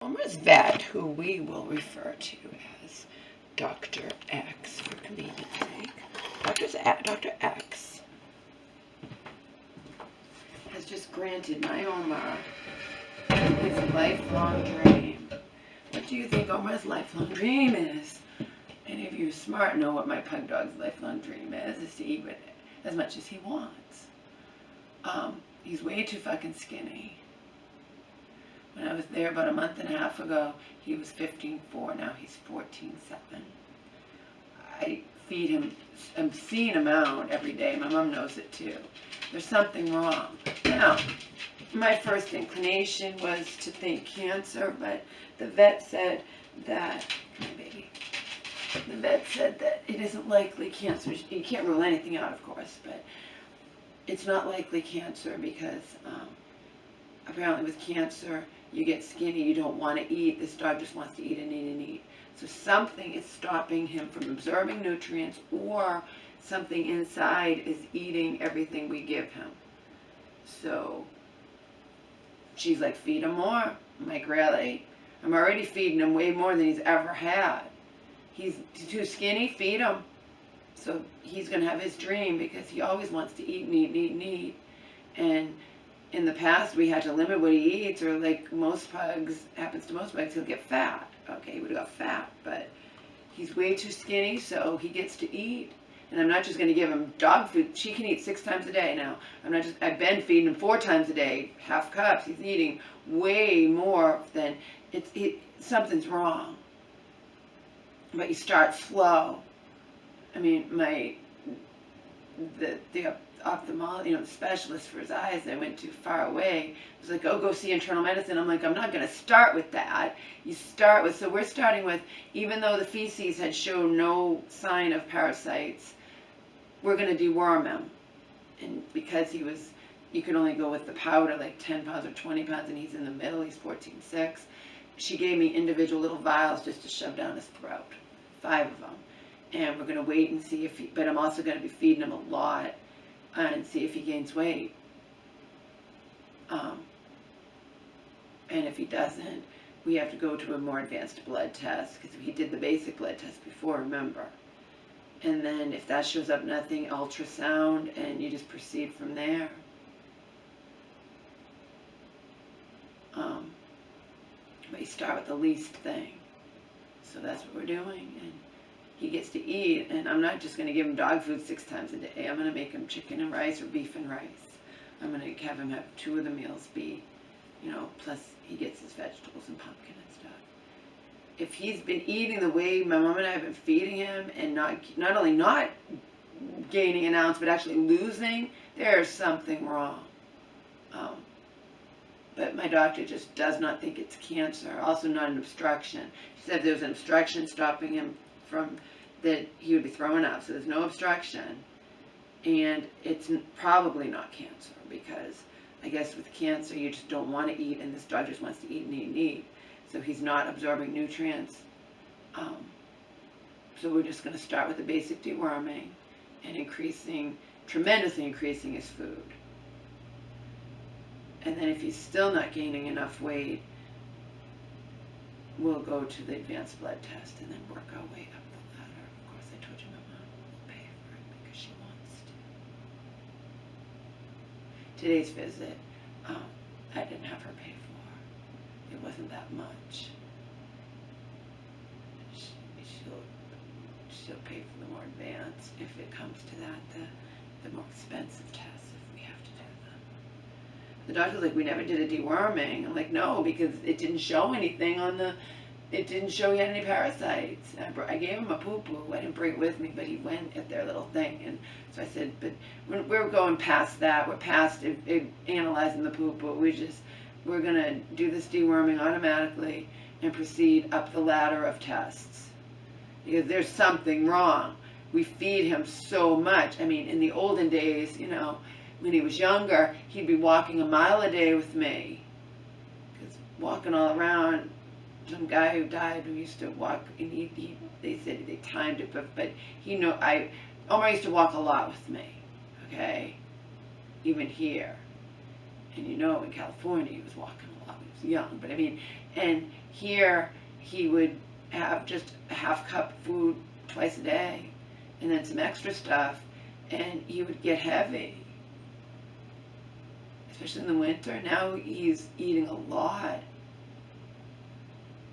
Omar's vet, who we will refer to as Dr. X for convenience sake, Dr. X has just granted my Omar his lifelong dream. What do you think Omar's lifelong dream is? Any of you smart know what my pug dog's lifelong dream is to eat as much as he wants. He's way too fucking skinny. When I was there about a month and a half ago, he was 15.4. Now he's 14.7. I feed him an obscene amount every day. My mom knows it too. There's something wrong. Now, my first inclination was to think cancer, but the vet said that, the vet said that it isn't likely cancer. You can't rule anything out, of course, but it's not likely cancer because apparently with cancer, you get skinny, you don't want to eat. This dog just wants to eat and eat and eat. So something is stopping him from absorbing nutrients, or something inside is eating everything we give him. So she's like, feed him more. I'm like, really? I'm already feeding him way more than he's ever had. He's too skinny, feed him. So he's going to have his dream because he always wants to eat and eat and eat and eat. And in the past, we had to limit what he eats, or like most pugs, happens to most pugs, he'll get fat. Okay, he would have got fat, but he's way too skinny, so he gets to eat. And I'm not just going to give him dog food. She can eat 6 times a day now. I've been feeding him 4 times a day, half cups. He's eating way more than, something's wrong. But you start slow. I mean, the ophthalmologist, the specialist for his eyes, I went too far away. It was like, oh, go see internal medicine. I'm like, I'm not going to start with that. You start with, so we're starting with, even though the feces had shown no sign of parasites, we're going to deworm him. And because you could only go with the powder, like 10 pounds or 20 pounds, and he's in the middle, he's 14.6. She gave me individual little vials just to shove down his throat, 5 of them. And we're going to wait and see but I'm also going to be feeding him a lot and see if he gains weight. And if he doesn't, we have to go to a more advanced blood test, because he did the basic blood test before, remember. And then if that shows up nothing, ultrasound, and you just proceed from there. But you start with the least thing. So that's what we're doing. And he gets to eat, and I'm not just going to give him dog food 6 times a day. I'm going to make him chicken and rice or beef and rice. I'm going to have him have 2 of the meals be, plus he gets his vegetables and pumpkin and stuff. If he's been eating the way my mom and I have been feeding him, and not only not gaining an ounce, but actually losing, there's something wrong. But my doctor just does not think it's cancer. Also not an obstruction. She said there's an obstruction stopping him from that he would be throwing up. So there's no obstruction. And it's probably not cancer, because I guess with cancer you just don't want to eat, and this dog just wants to eat and eat and eat. So he's not absorbing nutrients. So we're just going to start with the basic deworming and tremendously increasing his food. And then if he's still not gaining enough weight, we'll go to the advanced blood test and then work our way up the ladder. Of course, I told you my mom will pay for it because she wants to. Today's visit, I didn't have her pay for. It wasn't that much. She'll pay for the more advanced if it comes to that, the more expensive tests if we have to do them. The doctor's like, we never did a deworming. I'm like, no, because it didn't show anything it didn't show he had any parasites. I gave him a poo-poo. I didn't bring it with me, but he went at their little thing. And so I said, but we're going past that. We're past analyzing the poo-poo. We're going to do this deworming automatically and proceed up the ladder of tests. Because there's something wrong. We feed him so much. I mean, in the olden days, when he was younger, he'd be walking a mile a day with me. Because walking all around, some guy who died who used to walk, and they said they timed it, but Omar used to walk a lot with me, okay? Even here. And in California, he was walking a lot when he was young. But I mean, and Here, he would have just a half cup food twice a day, and then some extra stuff, and he would get heavy, especially in the winter. Now he's eating a lot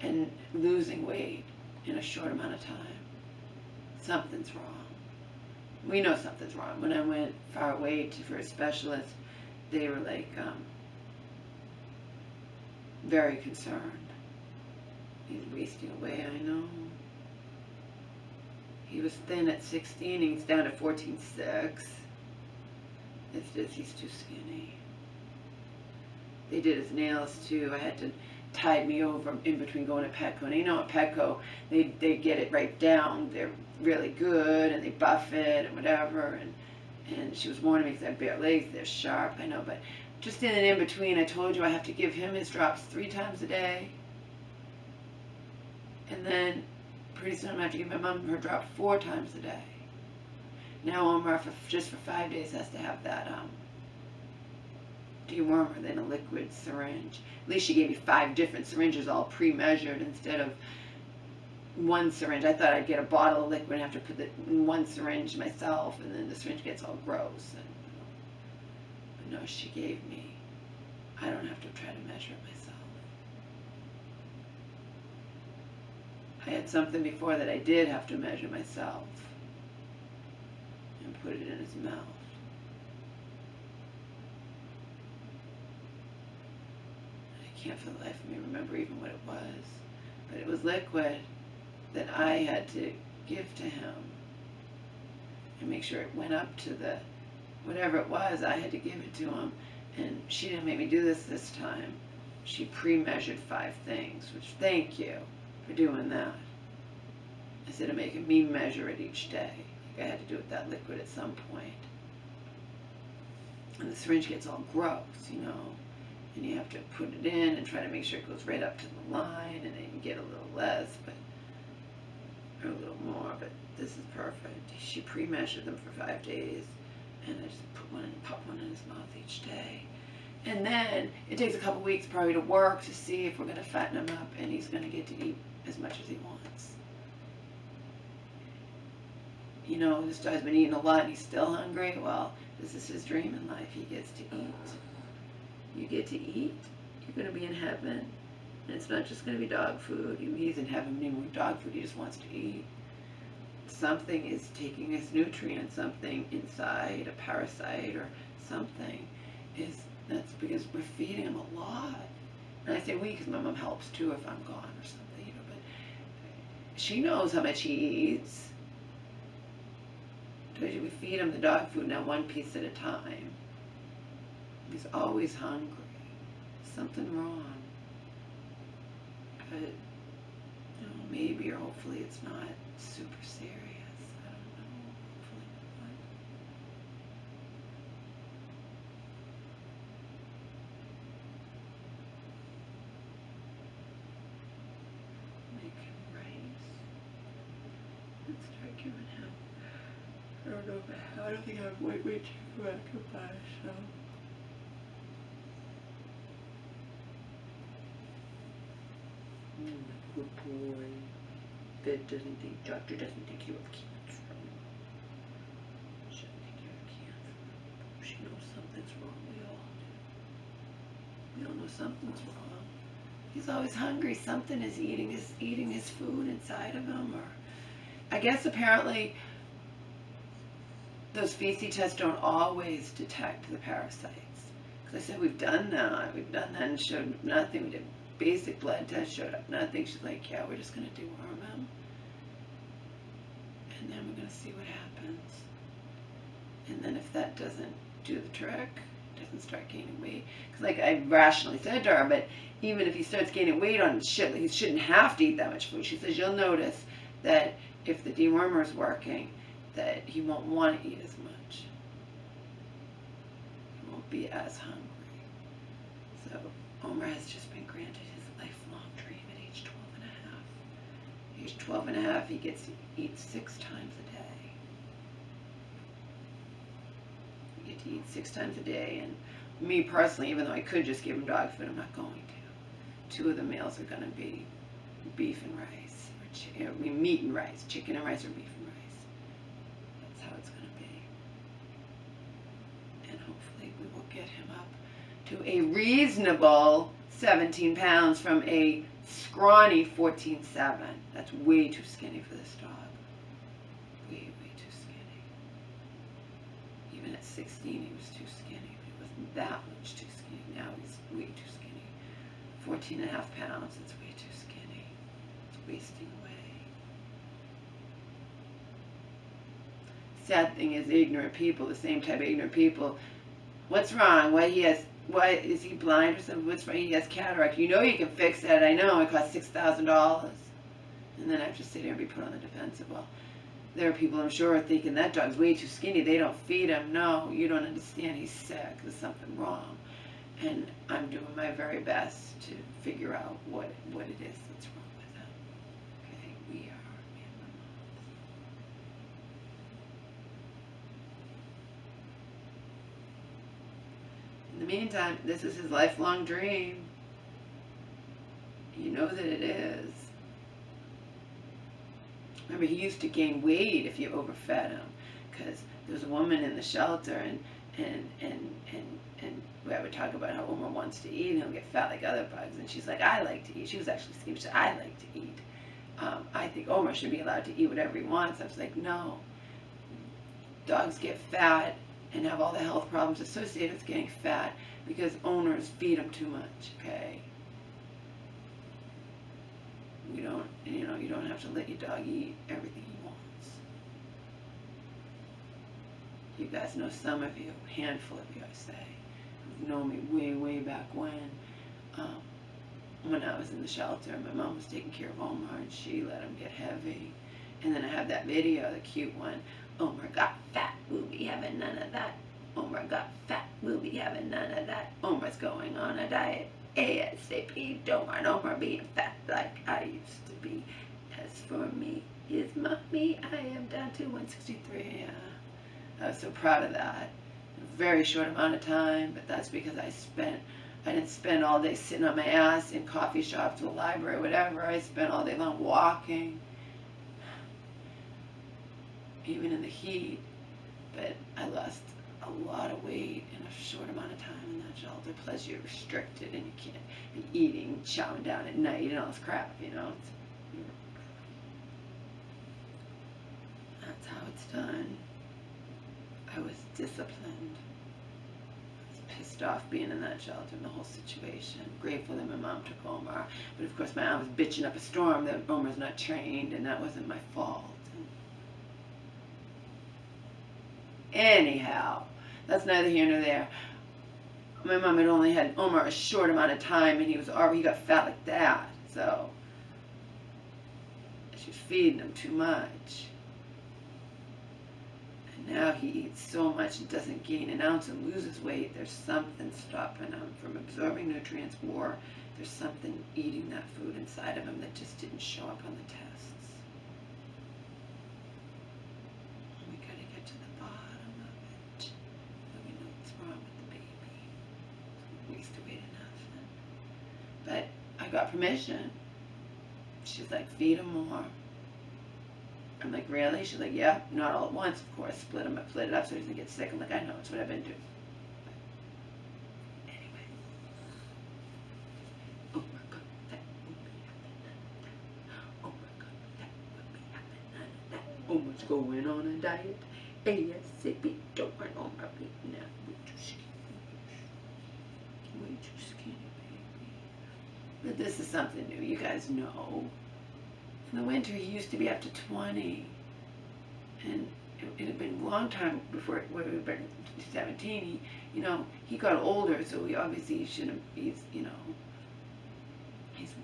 and losing weight in a short amount of time. Something's wrong. We know something's wrong. When I went far away for a specialist, they were like very concerned. He's wasting away, I know. He was thin at 16, he's down to 14.6. It's just, he's too skinny. They did his nails too. I had to tie me over in between going to Petco. And you know at Petco, they get it right down. They're really good, and they buff it and whatever. And she was warning me because I have bare legs. They're sharp, I know. But just in between, I told you I have to give him his drops 3 times a day. And then pretty soon I'm going to have to give my mom her drop 4 times a day. Now Omar, just for 5 days, has to have that dewormer, then a liquid syringe. At least she gave me 5 different syringes, all pre-measured, instead of 1 syringe. I thought I'd get a bottle of liquid and have to put it in 1 syringe myself, and then the syringe gets all gross. But no, she gave me, I don't have to try to measure it myself. I had something before that I did have to measure myself and put it in his mouth. I can't for the life of me remember even what it was, but it was liquid that I had to give to him and make sure it went up to the, whatever it was, I had to give it to him. And she didn't make me do this time. She pre-measured 5 things, which thank you for doing that, instead of making me measure it each day. Like I had to do it with that liquid at some point. And the syringe gets all gross, you know, and you have to put it in and try to make sure it goes right up to the line, and then you get a little less, but or a little more, but this is perfect. She pre-measured them for 5 days, and I just put one and pop one in his mouth each day. And then it takes a couple weeks probably to work to see if we're going to fatten him up and he's going to get to eat as much as he wants. You know, this guy's been eating a lot and he's still hungry. Well, this is his dream in life. He gets to eat. You get to eat, you're going to be in heaven. And it's not just going to be dog food. He's in heaven even with dog food. He just wants to eat. Something is taking his nutrient, something inside, a parasite or something is. That's because we're feeding him a lot. And I say we because my mom helps too if I'm gone or something, you know, but she knows how much he eats. We feed him the dog food now 1 piece at a time. He's always hungry. Something wrong. But, you know, maybe or hopefully it's not super serious. I don't know. Hopefully not. I don't know, I don't think I'm way too occupied, so. Good boy. Doctor doesn't think you have cancer. She doesn't think you have cancer. She knows something's wrong, we all do. We all know something's wrong. He's always hungry, something is eating his food inside of him, or I guess apparently those feces tests don't always detect the parasites. Because I said, we've done that and showed nothing. We did basic blood test, showed up nothing. She's like, yeah, we're just going to deworm him. And then we're going to see what happens. And then if that doesn't do the trick, doesn't start gaining weight. Because like I rationally said to her, but even if he starts gaining weight on shit, he shouldn't have to eat that much food. She says, you'll notice that if the dewormer is working, that he won't want to eat as much. He won't be as hungry. So Omar has just been granted his lifelong dream at age 12 and a half. Age 12 and a half, he gets to eat 6 times a day. You get to eat 6 times a day, and me personally, even though I could just give him dog food, I'm not going to. 2 of the meals are going to be beef and rice, or meat and rice, chicken and rice, or beef and rice. That's how it's going to be. And hopefully we will get him up to a reasonable 17 pounds from a scrawny 14.7. That's way too skinny for this dog. Way too skinny. Even at 16 he was too skinny, but he wasn't that much too skinny. Now he's way too skinny. 14.5 pounds, it's way too skinny. It's wasting away. Sad thing is, ignorant people, the same type of ignorant people, what's wrong? Why is he blind or something? What's wrong? He has cataract. You know you can fix that. I know it costs $6,000. And then I have to sit here and be put on the defensive. Well, there are people, I'm sure, are thinking that dog's way too skinny. They don't feed him. No, you don't understand. He's sick. There's something wrong. And I'm doing my very best to figure out what it is that's wrong with him. Okay, we are man moms. In the meantime, this is his lifelong dream. You know that it is. Remember, he used to gain weight if you overfed him, because there was a woman in the shelter, and I would talk about how Omar wants to eat, and he'll get fat like other bugs, and she's like, I like to eat. She was actually skinny. She said, I like to eat. I think Omar should be allowed to eat whatever he wants. I was like, no. Dogs get fat and have all the health problems associated with getting fat because owners feed them too much, okay? You don't have to let your dog eat everything he wants. You guys know, some of you, a handful of you, I say, who've known me way back when I was in the shelter. My mom was taking care of Omar, and she let him get heavy. And then I have that video, the cute one. Omar got fat, we'll be having none of that. Omar got fat, we'll be having none of that. Omar's going on a diet. ASAP, don't want Omar being fat like I used to be. As for me, is mommy, I am down to 163. I was so proud of that. A very short amount of time, but that's because I didn't spend all day sitting on my ass in coffee shops, the library, whatever. I spent all day long walking, even in the heat. But I lost a lot of weight in a short amount of time in that shelter. Plus you're restricted and you can't be eating, chowing down at night and all this crap, you know. That's how it's done. I was disciplined. I was pissed off being in that shelter and the whole situation. Grateful that my mom took Omar. But of course my mom was bitching up a storm that Omar's not trained, and that wasn't my fault. Anyhow, that's neither here nor there. My mom had only had Omar a short amount of time, and he got fat like that. So she was feeding him too much. And now he eats so much and doesn't gain an ounce and loses weight. There's something stopping him from absorbing nutrients, or there's something eating that food inside of him that just didn't show up on the tests. We gotta get to the bottom of it, so we know what's wrong with the baby. Waste of weight enough. But I got permission. She's like, feed him more. I'm like, really? She's like, yeah, not all at once, of course. Split it up so he doesn't get sick. I'm like, I know, it's what I've been doing. But anyway. Oh my God, that would be happening. Oh my God, that would be happening. Omar's going on a diet. ASAP, don't want Omar beating now. Way too skinny, baby. But this is something new, you guys know. In the winter, he used to be up to 20, and it had been a long time before we were 17. He got older, so he shouldn't. He's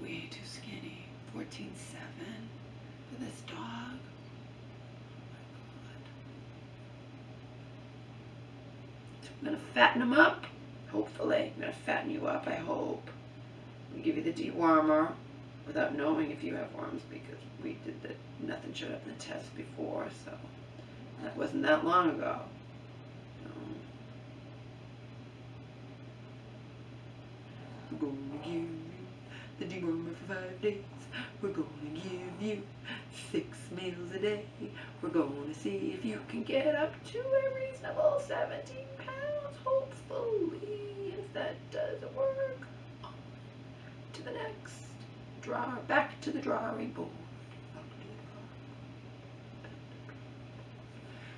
way too skinny. 14.7 for this dog. Oh my God! So I'm gonna fatten him up. Hopefully, I'm gonna fatten you up. I hope. I'm gonna give you the dewormer. Without knowing if you have worms, because we did that, nothing showed up in the test before, so that wasn't that long ago. I'm gonna give you the dewormer for 5 days. We're gonna give you 6 meals a day. We're gonna see if you can get up to a reasonable 17 pounds, hopefully. If that doesn't work, on to the next drawer, back to the drawing board.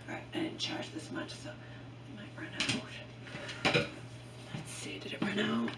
Alright, I didn't charge this much, so it might run out. Let's see, did it run out?